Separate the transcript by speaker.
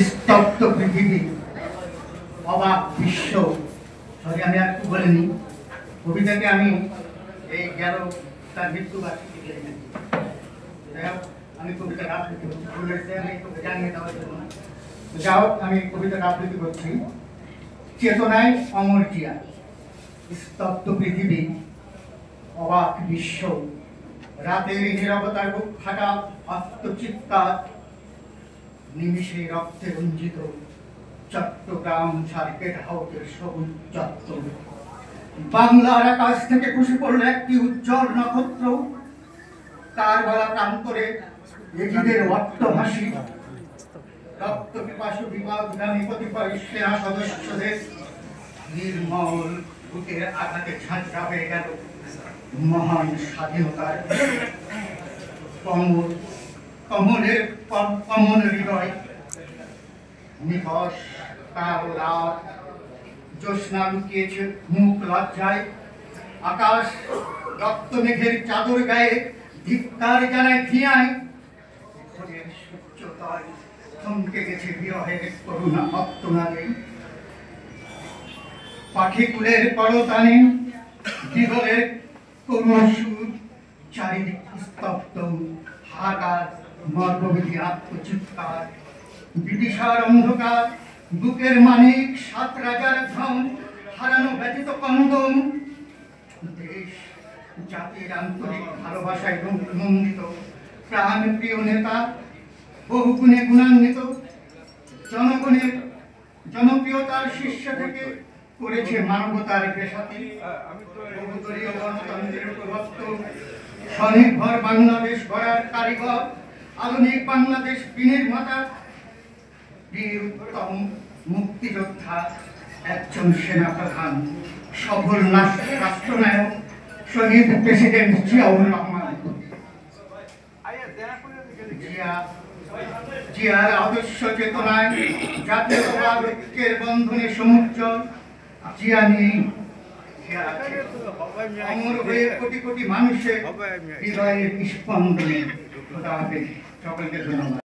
Speaker 1: স্তব্ধ পৃথিবী, অবাক বিশ্ব। সরি, আমি আর একটু বলিনি। কবিতাকে আমি এই গেল তার মৃত্যুবার্ষিকী লিখেছি। আমি কবিতার আবৃত্তি করছি, আমি জানিয়ে দেওয়ার জন্য। যাই হোক, আমি কবিতার আবৃত্তি করছি। চেতনায় অমর জিয়া, স্তব্ধ পৃথিবী, অবাক বিশ্ব, রাতের নীরবতার বুক ফাটা আত্মচিৎকার, নিমিষে রক্তে রঞ্জিত চট্টগ্রাম সার্কেট হাউসের সবুজ চত্বর। বাংলার আকাশ থেকে খসে পড়ল একটি উজ্জ্বল নক্ষত্র, তার গলা প্রান্তরে এজিদের অট্ট হাসি। রক্ত পিপাসু বিপদগামী কতিপয় সেনা সদস্যদের নির্মল বুকের আঘাতে ঝাঁঝরা হয়ে গেল মহান স্বাধীনতার কমল, কমলের কমল হৃদয়। নিকষ কালো রাত, জ্যোৎস্না লুকিয়েছে মুখ লজ্জায়। আকাশ রক্ত মেঘের চাদর গায়ে ধিক্কার জানায় ধিয়ায়। ভোরের সূর্যোদয় থমকে গেছে বিরহের করুণা আর্তনাদে। পাখিকুলের করতানে বিরহের করুণ সুর, চারিদিক স্তব্ধ হাহাকার, মর্মবিধি আত্মচিৎকার। বিদিশার অন্ধকার, বুকের মানিক, সাত রাজার ধন, হারানো ব্যতীত কন্দন। দেশ জাতির আন্তরিক ভালোবাসায় নন্দিত প্রাণ প্রিয় নেতা, বহু গুণে গুণান্বিত, জনগণের জনপ্রিয়তার শীর্ষ থেকে করেছে মানবতার পেশাতি। বহুদলীয় গণতন্ত্রের প্রবক্ত, স্বনির্ভর বাংলাদেশ গড়ার কারিগর, আধুনিক বাংলাদেশ বিনির্মাতা, বীর উত্তম মুক্তিযোদ্ধা, একজন সেনাপ্রধান, সফল রাষ্ট্রনায়ক শহীদ প্রেসিডেন্ট জিয়াউর রহমান। জিয়ার আদর্শ চেতনায় জাতীয়তাবাদ ঐক্যের বন্ধনে সমুজ্জ্বল। জিয়া নেই, অমর হয়ে কোটি কোটি মানুষের হৃদয়ের স্পন্দনে। সকলকে ধন্যবাদ।